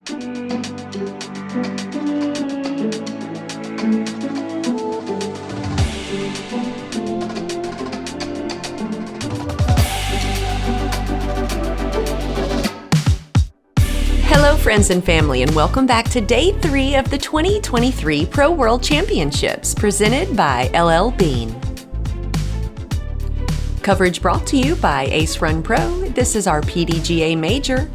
Hello friends and family, and welcome back to Day 3 of the 2023 Pro World Championships presented by LL Bean. Coverage brought to you by Ace Run Pro. This is our PDGA Major.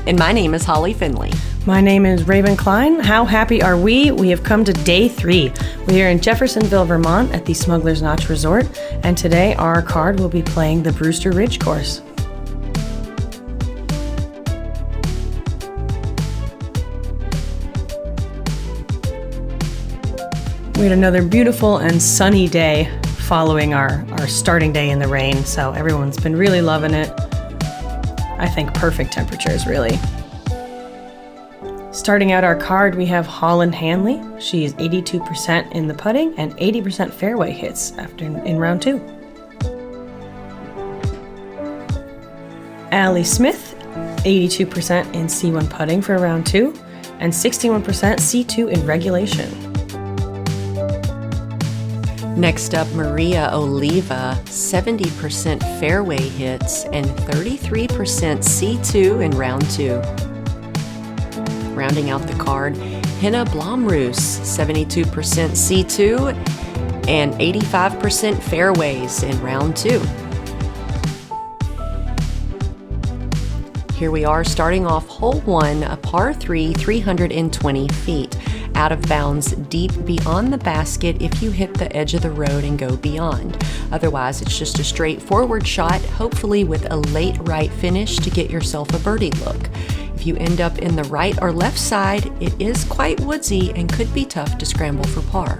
And my name is Holyn Handley. My name is Raven Klein. How happy are we? We have come to Day 3. We are in Jeffersonville, Vermont at the Smuggler's Notch Resort, and today our card will be playing the Brewster Ridge course. We had another beautiful and sunny day following our starting day in the rain, so everyone's been really loving it. I think perfect temperatures, really. Starting out our card, we have Holyn Handley. She is 82% in the putting and 80% fairway hits in round 2. Allie Smith, 82% in C1 putting for round 2 and 61% C2 in regulation. Next up, Maria Oliva, 70% fairway hits and 33% C2 in round 2. Rounding out the card, Henna Blomroos, 72% C2 and 85% fairways in round 2. Here we are starting off hole 1, a par 3, 320 feet. Out of bounds deep beyond the basket if you hit the edge of the road and go beyond. Otherwise, it's just a straightforward shot, hopefully with a late right finish to get yourself a birdie look. If you end up in the right or left side, it is quite woodsy and could be tough to scramble for par.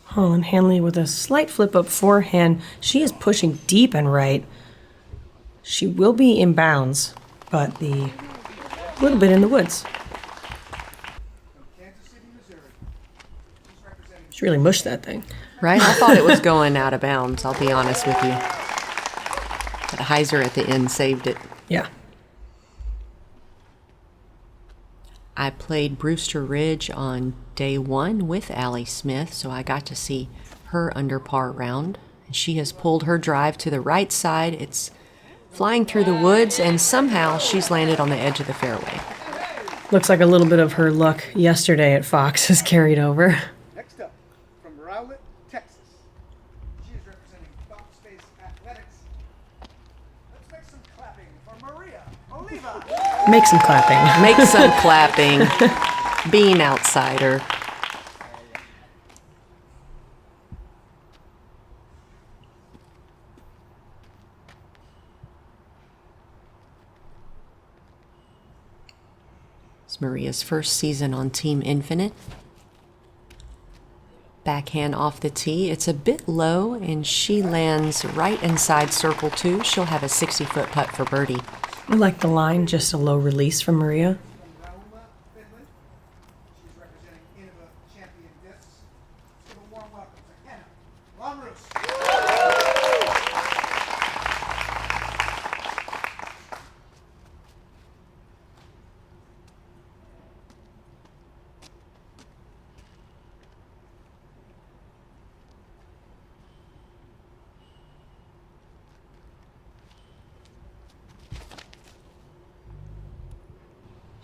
Holyn Handley with a slight flip up forehand. She is pushing deep and right. She will be in bounds, but a little bit in the woods. She really mushed that thing. Right? I thought it was going out of bounds, I'll be honest with you. But a hyzer at the end saved it. Yeah. I played Brewster Ridge on day 1 with Allie Smith, so I got to see her under par round. She has pulled her drive to the right side. It's flying through the woods, and somehow she's landed on the edge of the fairway. Looks like a little bit of her luck yesterday at Fox has carried over. Next up, from Rowlett, Texas. She is representing Fox Space Athletics. Let's make some clapping for Maria Oliva. Make some clapping. Make some clapping. Being outsider. It's Maria's first season on Team Infinite. Backhand off the tee. It's a bit low, and she lands right inside circle 2. She'll have a 60-foot putt for birdie. I like the line, just a low release from Maria. She's representing Innova Champion Discs. Give a warm welcome to Henna Blomroos.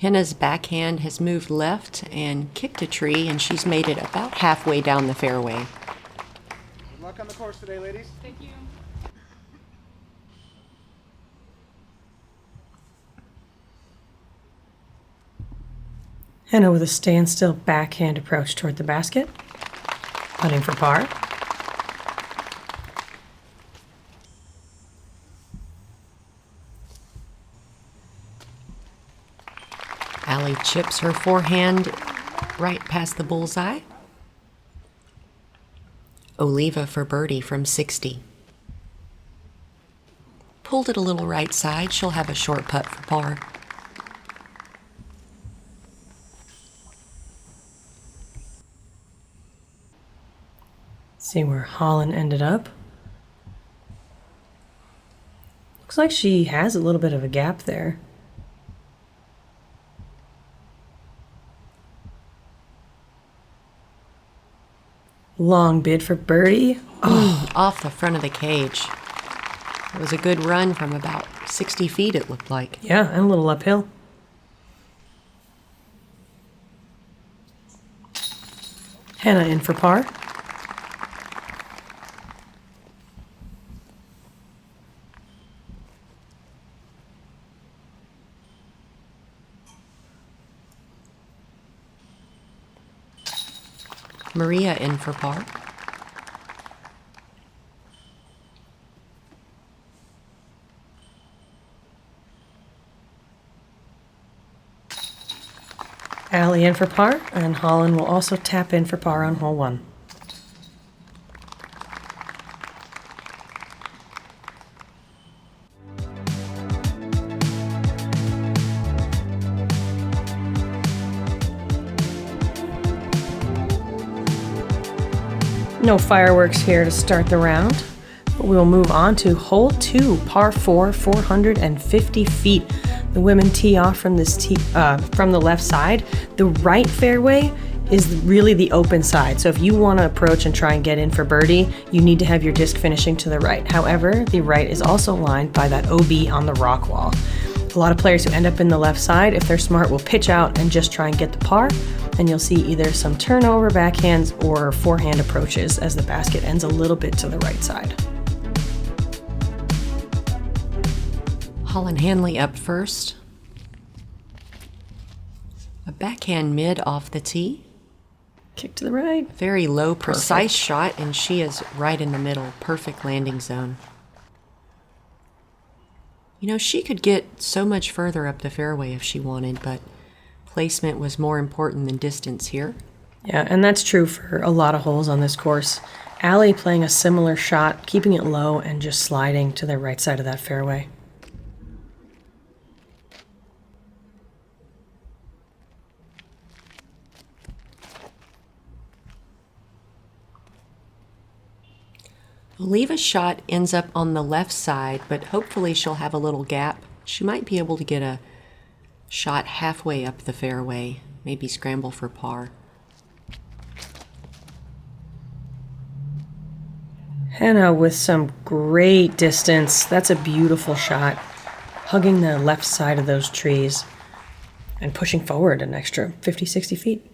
Henna's backhand has moved left and kicked a tree, and she's made it about halfway down the fairway. Good luck on the course today, ladies. Thank you. Henna with a standstill backhand approach toward the basket, putting for par. Allie chips her forehand right past the bullseye. Oliva for birdie from 60. Pulled it a little right side. She'll have a short putt for par. See where Holyn ended up. Looks like she has a little bit of a gap there. Long bid for birdie. Oh, off the front of the cage. It was a good run from about 60 feet, it looked like. Yeah, and a little uphill. Henna in for par. Maria in for par. Allie in for par, and Holyn will also tap in for par on hole 1. No fireworks here to start the round, but we will move on to hole 2, par 4, 450 feet. The women tee off from from the left side. The right fairway is really the open side. So if you want to approach and try and get in for birdie, you need to have your disc finishing to the right. However, the right is also lined by that OB on the rock wall. A lot of players who end up in the left side, if they're smart, will pitch out and just try and get the par. And you'll see either some turnover backhands or forehand approaches as the basket ends a little bit to the right side. Holyn Handley up first. A backhand mid off the tee. Kick to the right. Very low, precise shot, and she is right in the middle. Perfect landing zone. You know, she could get so much further up the fairway if she wanted, but placement was more important than distance here. Yeah, and that's true for a lot of holes on this course. Allie playing a similar shot, keeping it low and just sliding to the right side of that fairway. Oliva's shot ends up on the left side, but hopefully she'll have a little gap. She might be able to get a shot halfway up the fairway, maybe scramble for par. Henna with some great distance. That's a beautiful shot. Hugging the left side of those trees and pushing forward an extra 50, 60 feet.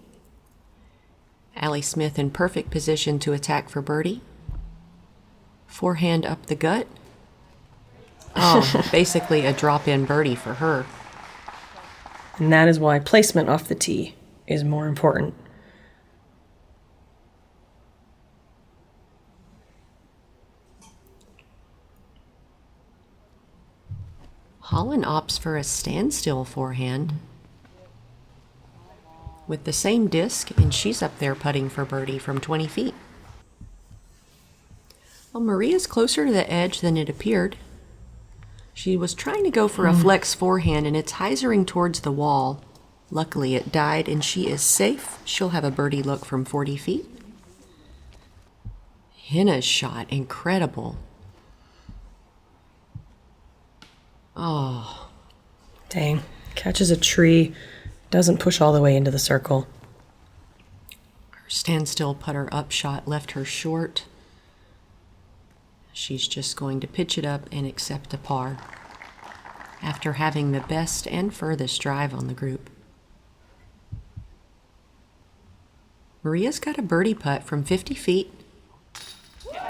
Allie Smith in perfect position to attack for birdie. Forehand up the gut. Oh, basically a drop-in birdie for her. And that is why placement off the tee is more important. Holyn opts for a standstill forehand with the same disc, and she's up there putting for birdie from 20 feet. Well, Maria's closer to the edge than it appeared. She was trying to go for a flex forehand, and it's hyzering towards the wall. Luckily, it died, and she is safe. She'll have a birdie look from 40 feet. Henna's shot, incredible. Oh. Dang. Catches a tree, doesn't push all the way into the circle. Her standstill putter up shot left her short. She's just going to pitch it up and accept a par after having the best and furthest drive on the group. Maria's got a birdie putt from 50 feet.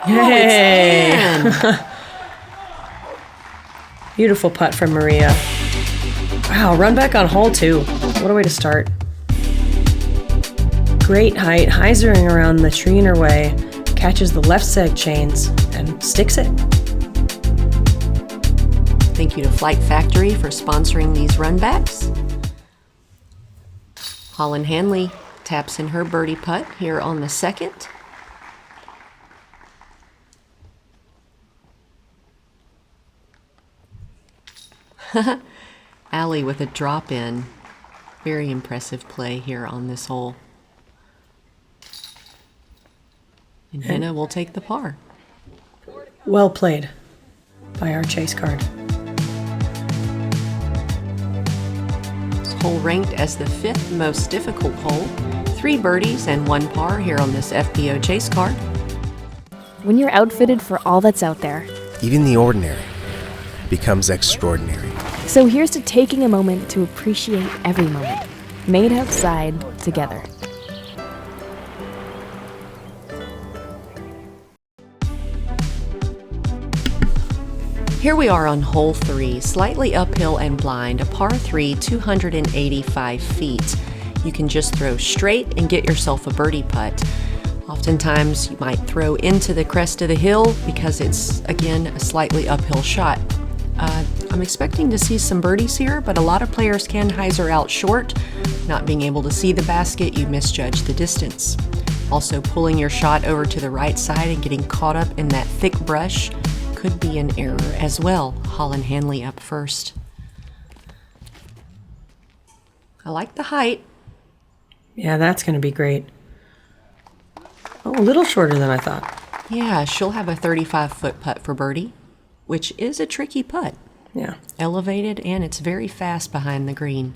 Hey! Beautiful putt from Maria. Wow, run back on hole 2. What a way to start. Great height, hyzering around the tree in her way, catches the left seg chains and sticks it. Thank you to Flight Factory for sponsoring these runbacks. Holyn Handley taps in her birdie putt here on the second. Allie with a drop in. Very impressive play here on this hole. And Henna will take the par. Well played by our chase card. This hole ranked as the 5th most difficult hole. 3 birdies and 1 par here on this FPO chase card. When you're outfitted for all that's out there. Even the ordinary becomes extraordinary. So here's to taking a moment to appreciate every moment, made outside together. Here we are on hole 3, slightly uphill and blind, a par 3, 285 feet. You can just throw straight and get yourself a birdie putt. Oftentimes you might throw into the crest of the hill because it's, again, a slightly uphill shot. I'm expecting to see some birdies here, but a lot of players can hyzer out short. Not being able to see the basket, you misjudge the distance. Also, pulling your shot over to the right side and getting caught up in that thick brush could be an error as well. Holyn Handley up first. I like the height. Yeah, that's going to be great. Oh, a little shorter than I thought. Yeah, she'll have a 35-foot putt for birdie, which is a tricky putt. Yeah. Elevated, and it's very fast behind the green.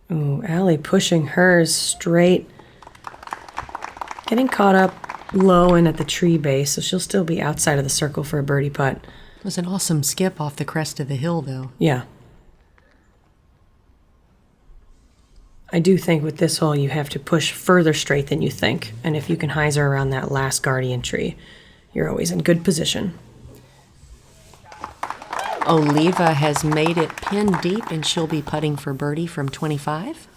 Ooh, Allie pushing hers straight. Getting caught up low and at the tree base, so she'll still be outside of the circle for a birdie putt. It was an awesome skip off the crest of the hill, though. Yeah. I do think with this hole you have to push further straight than you think, and if you can hyzer around that last guardian tree, you're always in good position. Oliva has made it pin deep, and she'll be putting for birdie from 25.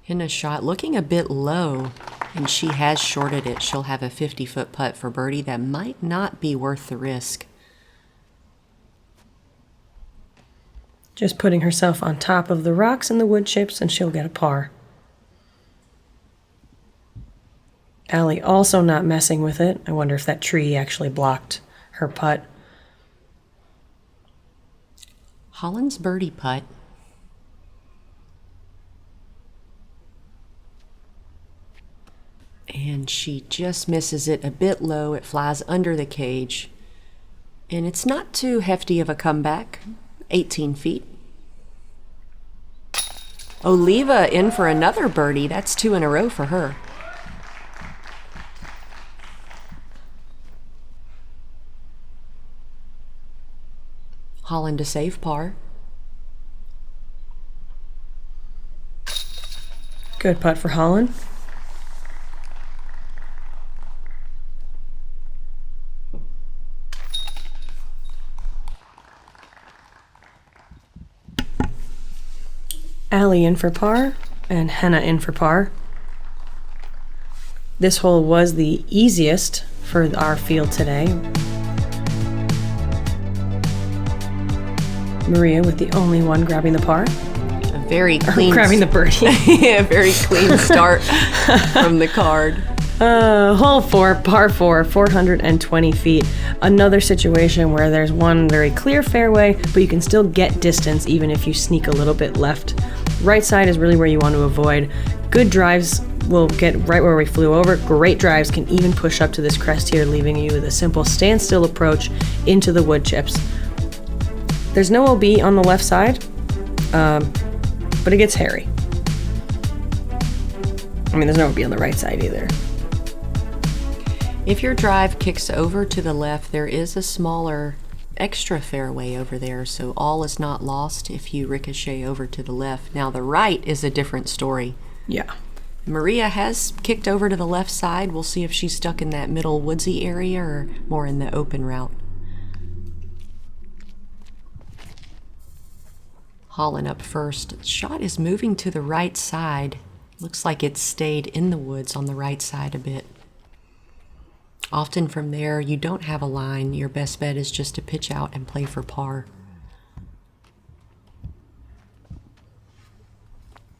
Henna's shot looking a bit low, and she has shorted it. She'll have a 50-foot putt for birdie that might not be worth the risk. Just putting herself on top of the rocks and the wood chips, and she'll get a par. Allie also not messing with it. I wonder if that tree actually blocked her putt. Holyn's birdie putt. And she just misses it a bit low. It flies under the cage. And it's not too hefty of a comeback. 18 feet. Oliva in for another birdie. That's 2 in a row for her. Holyn to save par. Good putt for Holyn. Allie in for par, and Henna in for par. This hole was the easiest for our field today. Maria with the only one grabbing the par. A very clean... grabbing the birdie. Yeah, very clean start from the card. Hole 4, par 4, 420 feet. Another situation where there's one very clear fairway, but you can still get distance even if you sneak a little bit left. Right side is really where you want to avoid. Good drives will get right where we flew over. Great drives can even push up to this crest here, leaving you with a simple standstill approach into the wood chips. There's no OB on the left side, but it gets hairy. I mean, there's no OB on the right side either. If your drive kicks over to the left, there is a smaller extra fairway over there, so all is not lost if you ricochet over to the left. Now, the right is a different story. Yeah. Maria has kicked over to the left side. We'll see if she's stuck in that middle woodsy area or more in the open route. Holyn up first. Shot is moving to the right side. Looks like it stayed in the woods on the right side a bit. Often from there, you don't have a line. Your best bet is just to pitch out and play for par.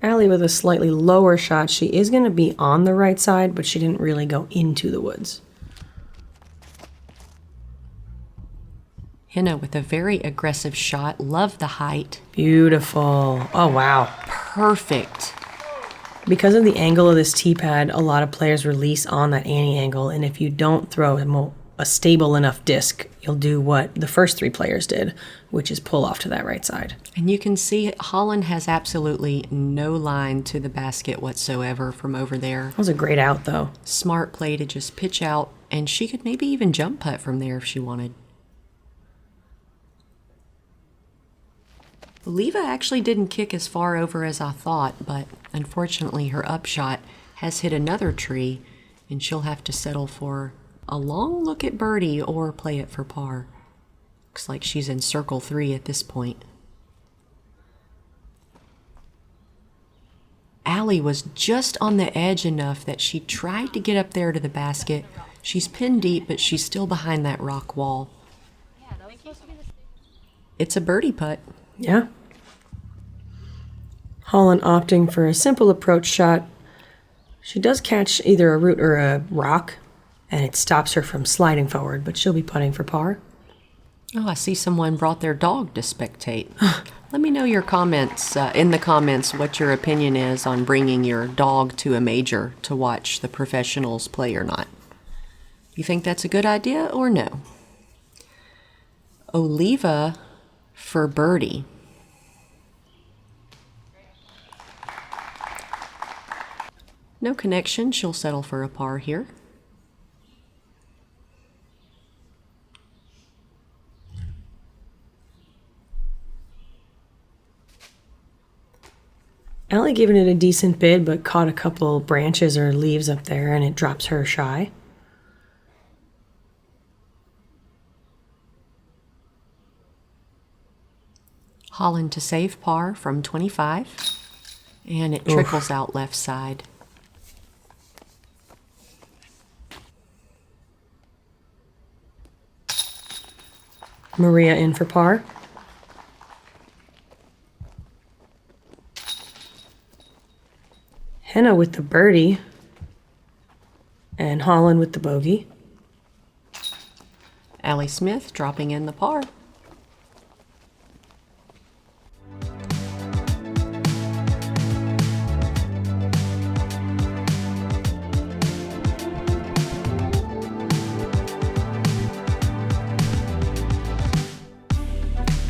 Allie with a slightly lower shot. She is going to be on the right side, but she didn't really go into the woods. Henna with a very aggressive shot. Love the height. Beautiful. Oh, wow. Perfect. Because of the angle of this tee pad, a lot of players release on that anti-angle, and if you don't throw a stable enough disc, you'll do what the first three players did, which is pull off to that right side. And you can see Holyn has absolutely no line to the basket whatsoever from over there. That was a great out, though. Smart play to just pitch out, and she could maybe even jump putt from there if she wanted. Oliva actually didn't kick as far over as I thought, but unfortunately her upshot has hit another tree, and she'll have to settle for a long look at birdie or play it for par. Looks like she's in circle 3 at this point. Allie was just on the edge enough that she tried to get up there to the basket. She's pinned deep, but she's still behind that rock wall. It's a birdie putt. Yeah. Holyn opting for a simple approach shot. She does catch either a root or a rock, and it stops her from sliding forward, but she'll be putting for par. Oh, I see someone brought their dog to spectate. Let me know your comments, in the comments, what your opinion is on bringing your dog to a major to watch the professionals play or not. You think that's a good idea or no? Oliva for birdie. No connection, she'll settle for a par here. Allie giving it a decent bid, but caught a couple branches or leaves up there, and it drops her shy. Holyn to save par from 25, and it trickles out left side. Maria in for par. Henna with the birdie. And Holyn with the bogey. Allie Smith dropping in the par.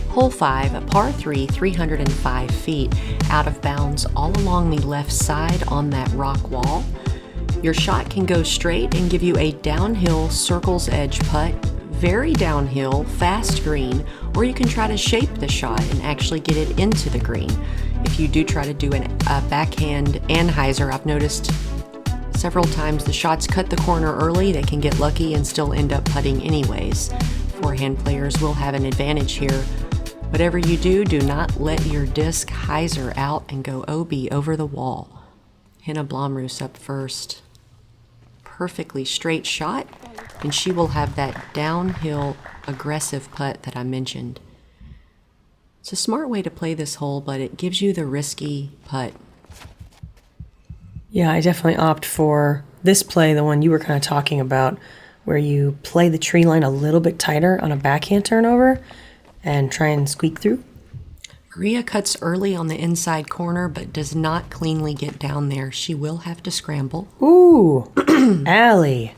Hole 5, a par 3, 305 feet, out of bounds all along the left side on that rock wall. Your shot can go straight and give you a downhill circle's edge putt, very downhill, fast green, or you can try to shape the shot and actually get it into the green. If you do try to do a backhand anhyzer, I've noticed several times the shots cut the corner early, they can get lucky and still end up putting anyways. Forehand players will have an advantage here. Whatever you do, do not let your disc hyzer out and go OB over the wall. Henna Blomroos up first. Perfectly straight shot, and she will have that downhill aggressive putt that I mentioned. It's a smart way to play this hole, but it gives you the risky putt. Yeah, I definitely opt for this play, the one you were kind of talking about, where you play the tree line a little bit tighter on a backhand turnover and try and squeak through. Maria cuts early on the inside corner, but does not cleanly get down there. She will have to scramble. Ooh, Allie.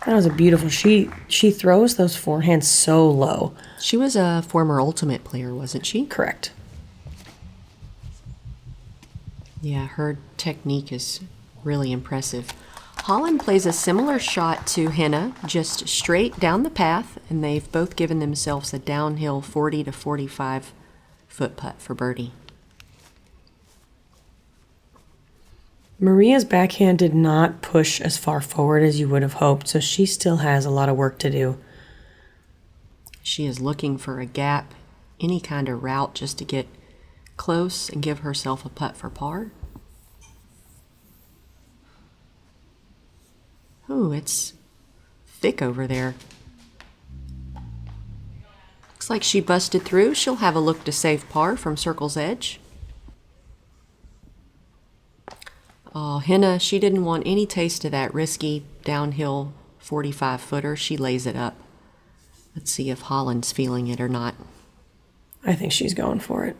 That was a beautiful. She throws those forehands so low. She was a former Ultimate player, wasn't she? Correct. Yeah, her technique is really impressive. Holyn plays a similar shot to Henna, just straight down the path, and they've both given themselves a downhill 40 to 45 foot putt for birdie. Maria's backhand did not push as far forward as you would have hoped, so she still has a lot of work to do. She is looking for a gap, any kind of route just to get close and give herself a putt for par. Ooh, it's thick over there. Looks like she busted through. She'll have a look to save par from circle's edge. Oh, Henna, she didn't want any taste of that risky downhill 45-footer. She lays it up. Let's see if Holyn's feeling it or not. I think she's going for it.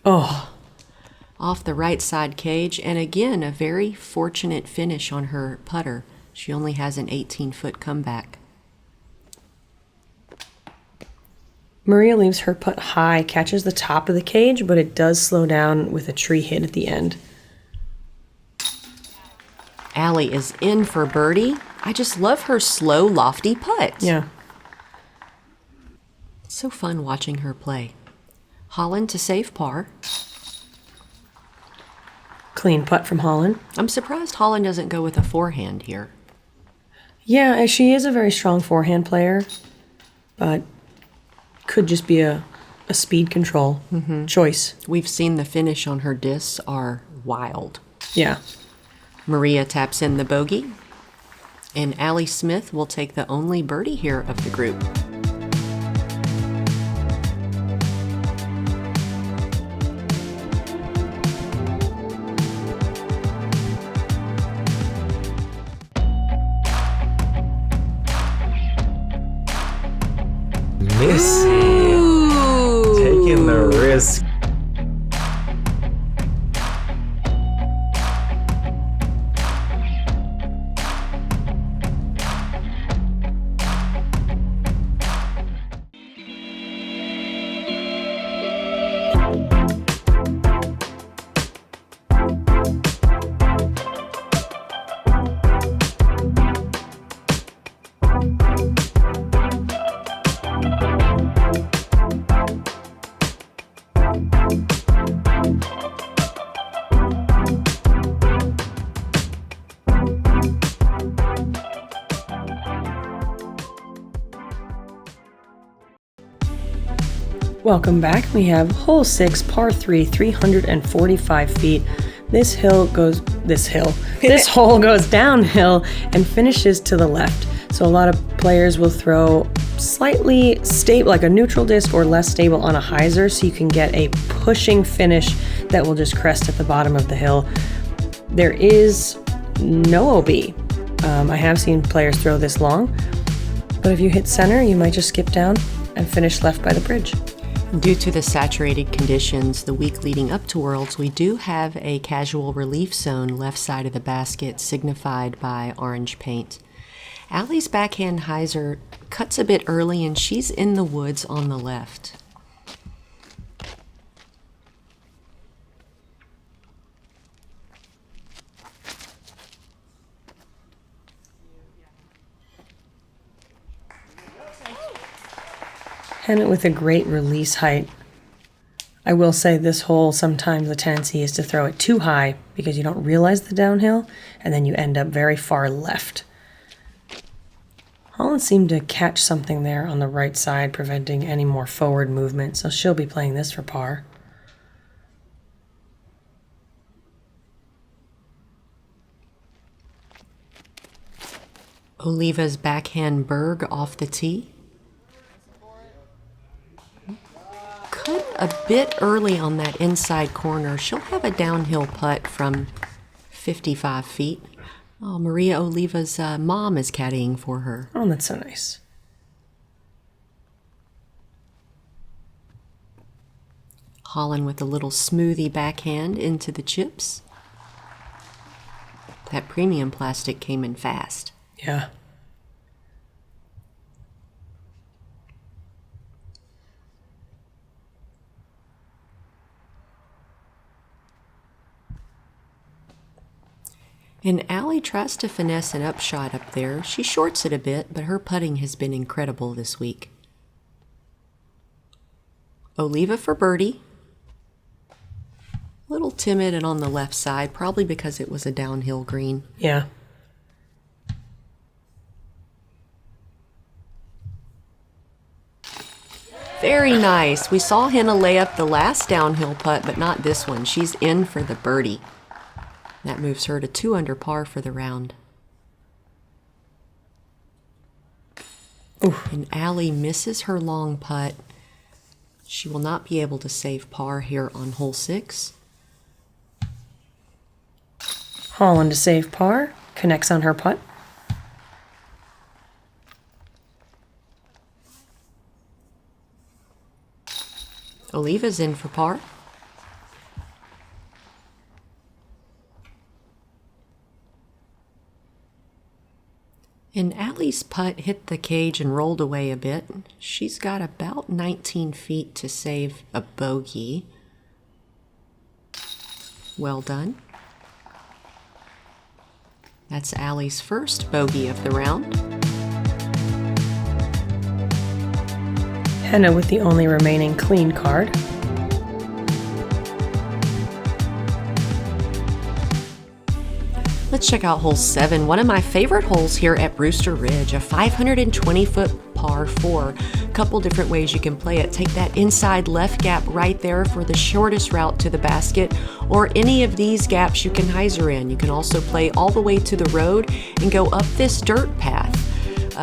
Oh. Off the right side cage, and again, a very fortunate finish on her putter. She only has an 18-foot comeback. Maria leaves her putt high, catches the top of the cage, but it does slow down with a tree hit at the end. Allie is in for birdie. I just love her slow, lofty putt. Yeah. So fun watching her play. Holyn to save par. Clean putt from Holyn. I'm surprised Holyn doesn't go with a forehand here. Yeah, she is a very strong forehand player, but could just be a speed control choice. We've seen the finish on her discs are wild. Yeah. Maria taps in the bogey, and Allie Smith will take the only birdie here of the group. Missing. Taking the risk. Welcome back. We have hole 6, par 3, 345 feet. This hole goes downhill and finishes to the left. So a lot of players will throw slightly stable, like a neutral disc or less stable on a hyzer, so you can get a pushing finish that will just crest at the bottom of the hill. There is no OB. I have seen players throw this long, but if you hit center, you might just skip down and finish left by the bridge. Due to the saturated conditions the week leading up to Worlds, we do have a casual relief zone left side of the basket signified by orange paint. Allie's backhand hyzer cuts a bit early and she's in the woods on the left. Henna with a great release height. I will say this hole, sometimes the tendency is to throw it too high because you don't realize the downhill, and then you end up very far left. Holyn seemed to catch something there on the right side, preventing any more forward movement, so she'll be playing this for par. Oliva's backhand berg off the tee. Cut a bit early on that inside corner. She'll have a downhill putt from 55 feet. Oh, Maria Oliva's mom is caddying for her. Oh, that's so nice. Holyn with a little smoothie backhand into the chips. That premium plastic came in fast. Yeah. And Allie tries to finesse an upshot up there. She shorts it a bit, but her putting has been incredible this week. Oliva for birdie. A little timid and on the left side, probably because it was a downhill green. Yeah. Very nice. We saw Henna lay up the last downhill putt, but not this one. She's in for the birdie. That moves her to 2 under par for the round. Oof. And Allie misses her long putt. She will not be able to save par here on hole 6. Holyn to save par, connects on her putt. Oliva's in for par. And Allie's putt hit the cage and rolled away a bit. She's got about 19 feet to save a bogey. Well done. That's Allie's first bogey of the round. Henna with the only remaining clean card. Let's check out hole 7, one of my favorite holes here at Brewster Ridge, a 520-foot par 4. Couple different ways you can play it. Take that inside left gap right there for the shortest route to the basket, or any of these gaps you can hyzer in. You can also play all the way to the road and go up this dirt path.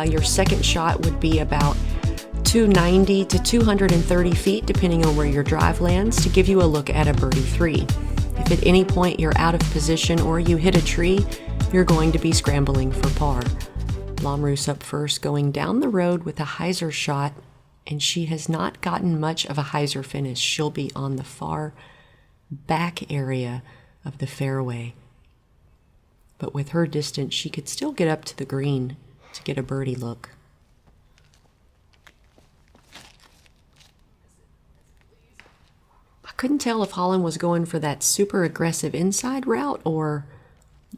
Your second shot would be about 290 to 230 feet, depending on where your drive lands, to give you a look at a birdie 3. If at any point you're out of position or you hit a tree, you're going to be scrambling for par. Blomroos up first, going down the road with a hyzer shot, and she has not gotten much of a hyzer finish. She'll be on the far back area of the fairway. But with her distance, she could still get up to the green to get a birdie look. Couldn't tell if Holyn was going for that super aggressive inside route or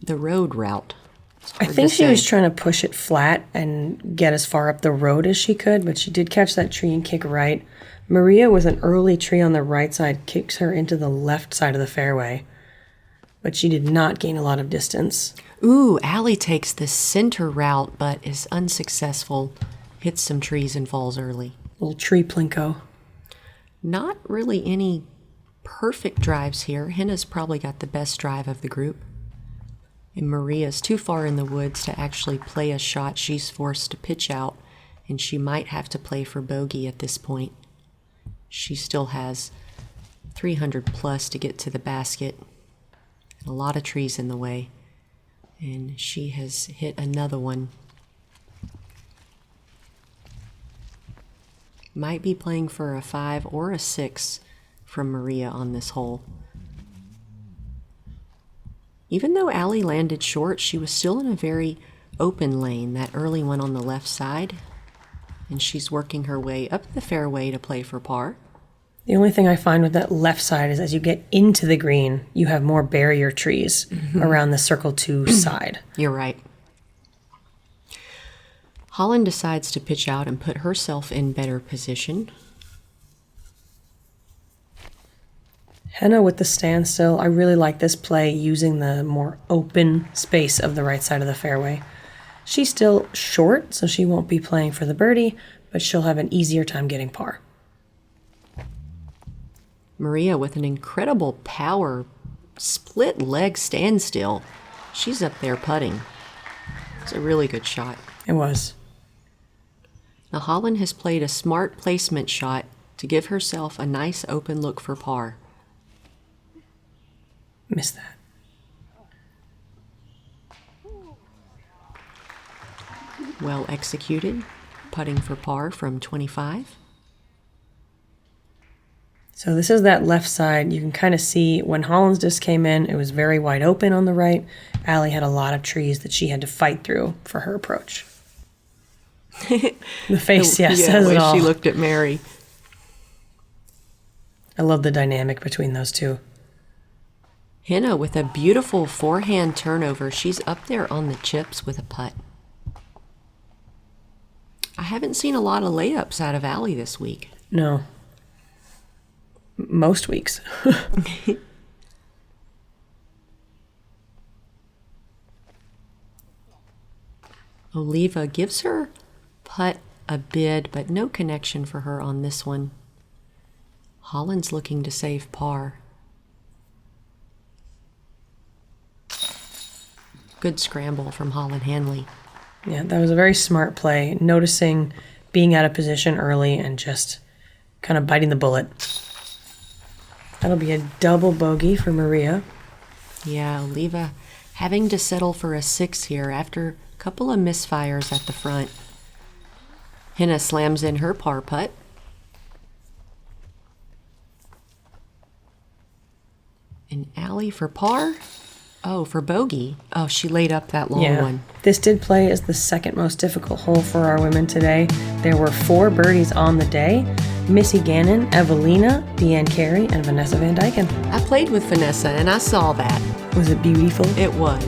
the road route. I think she was trying to push it flat and get as far up the road as she could, but she did catch that tree and kick right. Maria with an early tree on the right side kicks her into the left side of the fairway, but she did not gain a lot of distance. Ooh, Allie takes the center route but is unsuccessful. Hits some trees and falls early. Little tree plinko. Not really any perfect drives here. Henna's probably got the best drive of the group. And Maria's too far in the woods to actually play a shot. She's forced to pitch out, and she might have to play for bogey at this point. She still has 300 plus to get to the basket. And a lot of trees in the way. And she has hit another one. Might be playing for a 5 or a 6 from Maria on this hole. Even though Allie landed short, she was still in a very open lane, that early one on the left side, and she's working her way up the fairway to play for par. The only thing I find with that left side is as you get into the green, you have more barrier trees around the circle 2 side. You're right. Holyn decides to pitch out and put herself in better position. Henna with the standstill. I really like this play using the more open space of the right side of the fairway. She's still short, so she won't be playing for the birdie, but she'll have an easier time getting par. Maria with an incredible power split leg standstill. She's up there putting. It's a really good shot. It was. Now Holyn has played a smart placement shot to give herself a nice open look for par. Missed that. Well executed, putting for par from 25. So this is that left side. You can kind of see when Holyn's disc came in, it was very wide open on the right. Allie had a lot of trees that she had to fight through for her approach. The face, says it all. She looked at Mary. I love the dynamic between those two. Henna with a beautiful forehand turnover. She's up there on the chips with a putt. I haven't seen a lot of layups out of Allie this week. No. Most weeks. Oliva gives her putt a bid, but no connection for her on this one. Holyn's looking to save par. Good scramble from Holyn Handley. Yeah, that was a very smart play, noticing being out of position early and just kind of biting the bullet. That'll be a double bogey for Maria. Yeah, Oliva having to settle for a 6 here after a couple of misfires at the front. Henna slams in her par putt. And Allie for par. Oh, for bogey. Oh, she laid up that long one. This did play as the second most difficult hole for our women today. There were 4 birdies on the day. Missy Gannon, Evelina, Deanne Carey, and Vanessa Van Dyken. I played with Vanessa and I saw that. Was it beautiful? It was.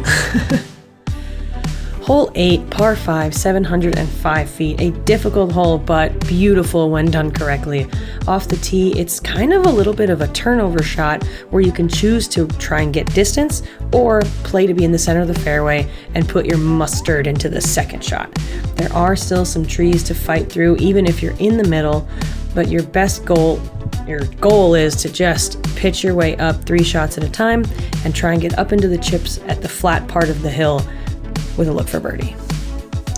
Hole 8, par 5, 705 feet. A difficult hole, but beautiful when done correctly. Off the tee, it's kind of a little bit of a turnover shot where you can choose to try and get distance or play to be in the center of the fairway and put your mustard into the second shot. There are still some trees to fight through, even if you're in the middle, but your goal is to just pitch your way up 3 shots at a time and try and get up into the chips at the flat part of the hill with a look for birdie.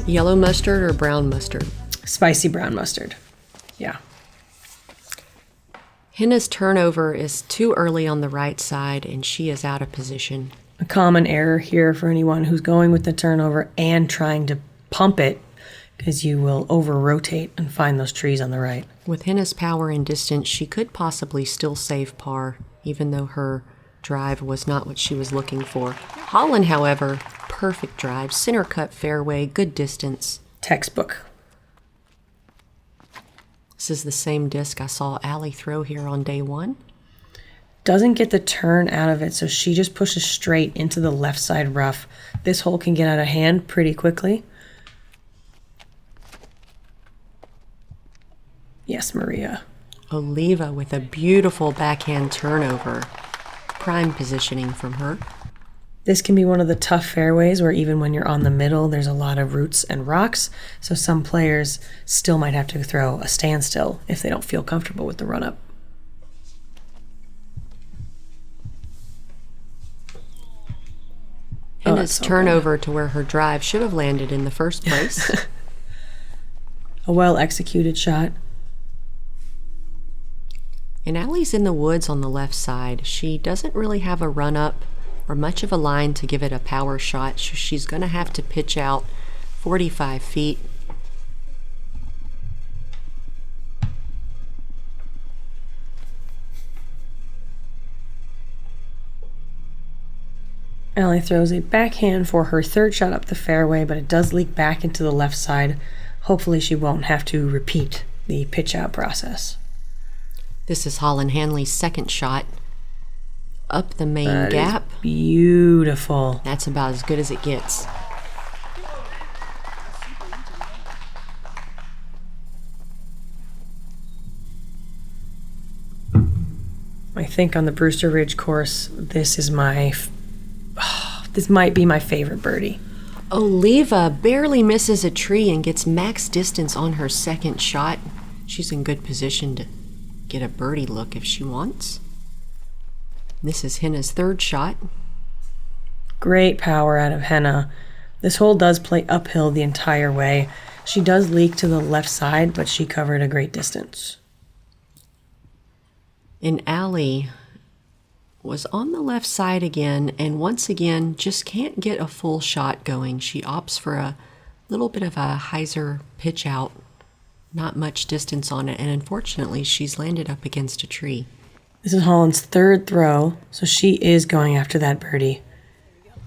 Yellow mustard or brown mustard? Spicy brown mustard. Yeah. Henna's turnover is too early on the right side and she is out of position. A common error here for anyone who's going with the turnover and trying to pump it, because you will over-rotate and find those trees on the right. With Henna's power and distance, she could possibly still save par, even though her drive was not what she was looking for. Holyn, however, perfect drive, center cut fairway, good distance. Textbook. This is the same disc I saw Allie throw here on day 1. Doesn't get the turn out of it, so she just pushes straight into the left side rough. This hole can get out of hand pretty quickly. Yes, Maria. Oliva with a beautiful backhand turnover. Prime positioning from her. This can be one of the tough fairways where even when you're on the middle, there's a lot of roots and rocks, so some players still might have to throw a standstill if they don't feel comfortable with the run-up. Henna's turnover to where her drive should have landed in the first place. A well-executed shot. And Allie's in the woods on the left side. She doesn't really have a run-up or much of a line to give it a power shot. She's going to have to pitch out 45 feet. Allie throws a backhand for her third shot up the fairway, but it does leak back into the left side. Hopefully she won't have to repeat the pitch-out process. This is Holyn Handley's second shot. Up the main gap. Beautiful. That's about as good as it gets. I think on the Brewster Ridge course, this is this might be my favorite birdie. Oliva barely misses a tree and gets max distance on her second shot. She's in good position to get a birdie look if she wants. This is Henna's third shot. Great power out of Henna. This hole does play uphill the entire way. She does leak to the left side, but she covered a great distance. And Allie was on the left side again, and once again just can't get a full shot going. She opts for a little bit of a hyzer pitch out, not much distance on it, and unfortunately she's landed up against a tree. This is Holyn's third throw, so she is going after that birdie.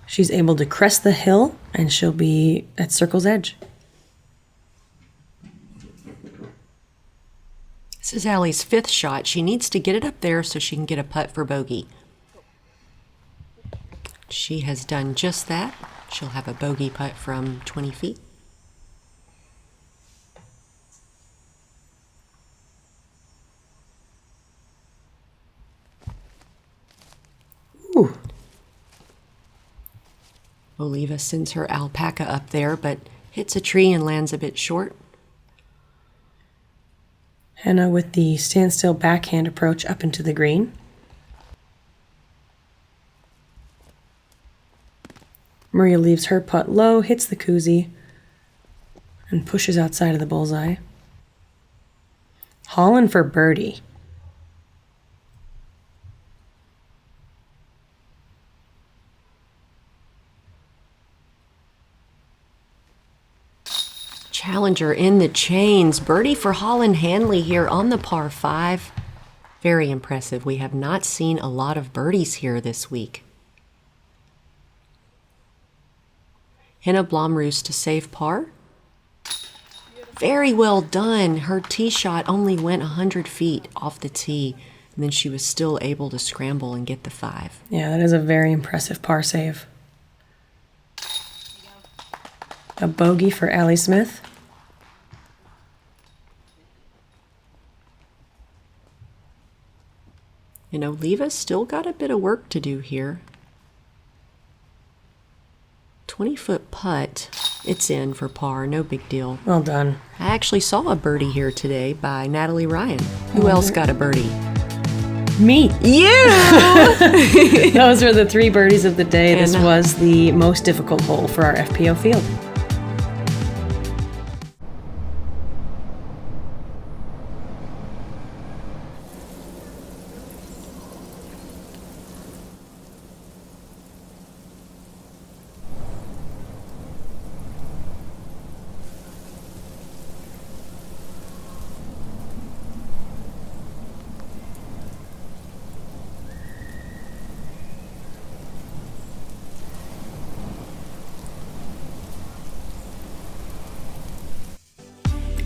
She's able to crest the hill, and she'll be at circle's edge. This is Allie's fifth shot. She needs to get it up there so she can get a putt for bogey. She has done just that. She'll have a bogey putt from 20 feet. Ooh. Oliva sends her alpaca up there, but hits a tree and lands a bit short. Henna with the standstill backhand approach up into the green. Maria leaves her putt low, hits the koozie, and pushes outside of the bullseye. Holyn for birdie. Challenger in the chains. Birdie for Holyn Handley here on the par 5. Very impressive. We have not seen a lot of birdies here this week. Henna Blomroos to save par. Very well done. Her tee shot only went 100 feet off the tee, and then she was still able to scramble and get the 5. Yeah, that is a very impressive par save. A bogey for Allie Smith. And Oliva still got a bit of work to do here. 20-foot putt. It's in for par, no big deal. Well done. I actually saw a birdie here today by Natalie Ryan. Who else got a birdie? Me. You! Those are the 3 birdies of the day. This And, was the most difficult hole for our FPO field.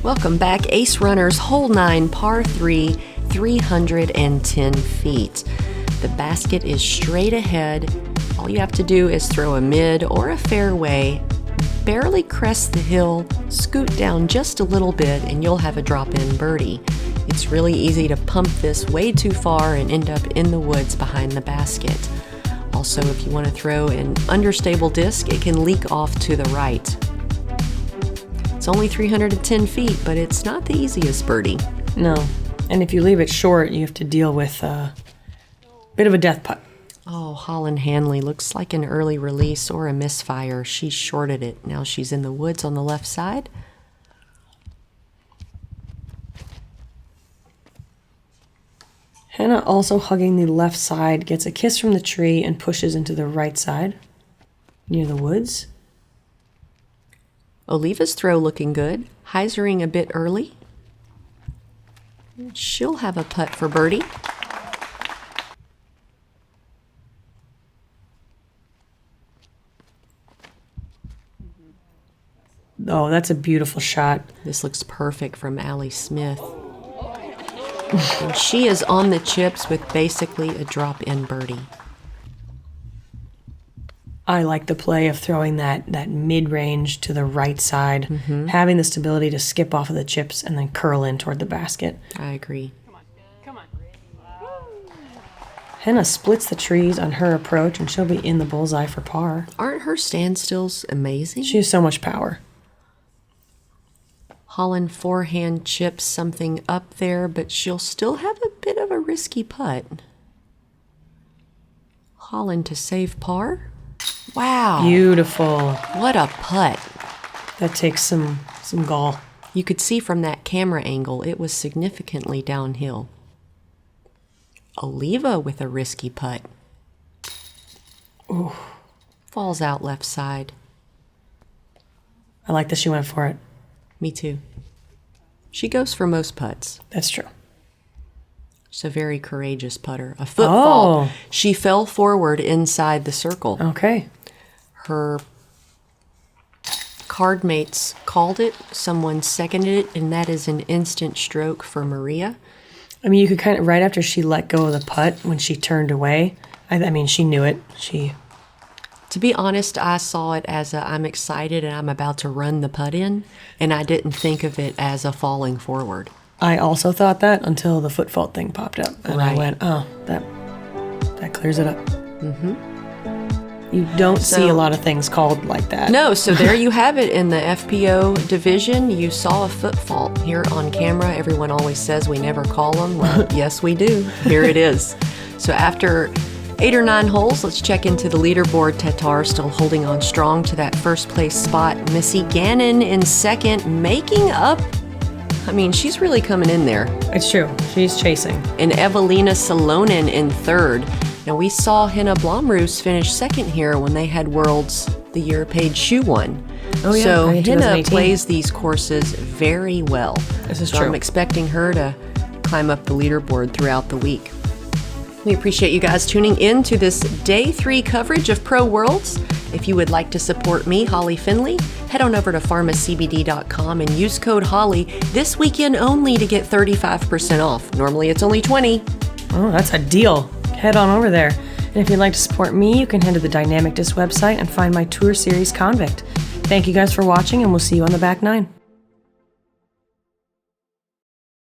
Welcome back, Ace Runners, hole 9, par 3, 310 feet. The basket is straight ahead. All you have to do is throw a mid or a fairway, barely crest the hill, scoot down just a little bit, and you'll have a drop-in birdie. It's really easy to pump this way too far and end up in the woods behind the basket. Also, if you want to throw an understable disc, it can leak off to the right. It's only 310 feet, but it's not the easiest birdie. No. And if you leave it short, you have to deal with a bit of a death putt. Oh, Holyn Handley looks like an early release or a misfire. She shorted it. Now she's in the woods on the left side. Henna, also hugging the left side, gets a kiss from the tree and pushes into the right side near the woods. Oliva's throw looking good. Hyzering a bit early. She'll have a putt for birdie. Oh, that's a beautiful shot. This looks perfect from Allie Smith. And she is on the chips with basically a drop-in birdie. I like the play of throwing that mid-range to the right side, having the stability to skip off of the chips and then curl in toward the basket. I agree. Henna splits the trees on her approach, and she'll be in the bullseye for par. Aren't her standstills amazing? She has so much power. Holyn forehand chips something up there, but she'll still have a bit of a risky putt. Holyn to save par. Wow. Beautiful. What a putt. That takes some gall. You could see from that camera angle, it was significantly downhill. Oliva with a risky putt. Ooh. Falls out left side. I like that she went for it. Me too. She goes for most putts. That's true. She's a very courageous putter. A foot fault. Oh. She fell forward inside the circle. Okay. Her card mates called it, someone seconded it, and that is an instant stroke for Maria. I mean, you could kind of, right after she let go of the putt, when she turned away, I mean, she knew it. To be honest, I saw it as I'm excited and I'm about to run the putt in, and I didn't think of it as a falling forward. I also thought that until the foot fault thing popped up. And I Right. went, oh, that clears it up. Mm-hmm. You don't see a lot of things called like that. No, so there you have it in the FPO division. You saw a foot fault here on camera. Everyone always says we never call them. Well, yes, we do. Here it is. So after 8 or 9 holes. Let's check into the leaderboard. Tatar still holding on strong to that first place spot. Missy Gannon in second, making up. I mean, she's really coming in there. It's true. She's chasing. And Evelina Salonen in third. Now, we saw Henna Blomroos finish second here when they had Worlds the year Paige Shue won. Oh, yeah. So in Henna 2018. plays these courses very well. This is So true. I'm expecting her to climb up the leaderboard throughout the week. We appreciate you guys tuning in to this Day 3 coverage of Pro Worlds. If you would like to support me, Holly Finley, head on over to pharmacbd.com and use code HOLLY this weekend only to get 35% off. Normally it's only 20. Oh, that's a deal. Head on over there. And if you'd like to support me, you can head to the Dynamic Disc website and find my tour series Convict. Thank you guys for watching, and we'll see you on the back nine.